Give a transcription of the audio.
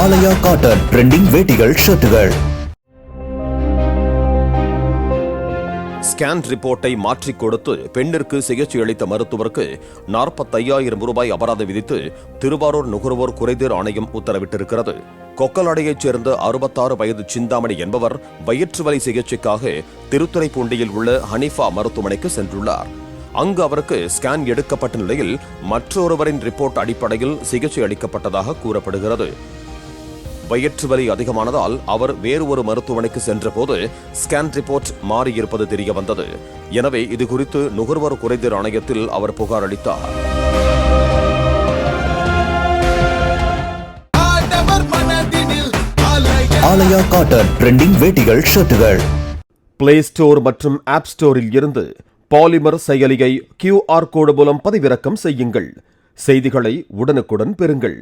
ஆலயா cotton trending வேட்டிகள் ஷர்ட்டுகள். Scan ரிப்போர்ட்டை மாற்றிக் கொடுத்து பெண்ணிற்கு சிகிச்சை அளித்த மருத்துவருக்கு 45,000 ரூபாய் அபராதம் விதித்து திருவாரூர் நுகர்வோர் குறைதீர் ஆணையம் உத்தரவிட்டிருக்கிறது. கொக்கலாடையைச் சேர்ந்த 66 வயது சிந்தாமணி என்பவர் வயிற்று வலி சிகிச்சைக்காக திருத்துறைப்பூண்டியில் உள்ள ஹனிஃபா மருத்துவமனைக்கு சென்றுள்ளார். அங்கு அவருக்கு ஸ்கேன் எடுக்கப்பட்ட நிலையில் மற்றொருவரின் ரிப்போர்ட் அடிப்படையில் சிகிச்சை அளிக்கப்பட்டதாக கூறப்படுகிறது. வயிற்று வலி அதிகமானதால் அவர் வேறு ஒரு மருத்துவமனைக்கு சென்றபோது ஸ்கேன் ரிப்போர்ட் மாறியிருப்பது தெரிய வந்தது. எனவே இதுகுறித்து நுகர்வோர் குறைதீர் ஆணையத்தில் அவர் புகார் அளித்தார். ஆலயா காட்டன் ட்ரெண்டிங் வேட்டிகள் ஷர்ட்டுகள். பிளே ஸ்டோர் மற்றும் ஆப் ஸ்டோரில் இருந்து பாலிமர் செயலியை QR கோடு மூலம் பதிவிறக்கம் செய்யுங்கள். செய்திகளை உடனுக்குடன் பெறுங்கள்.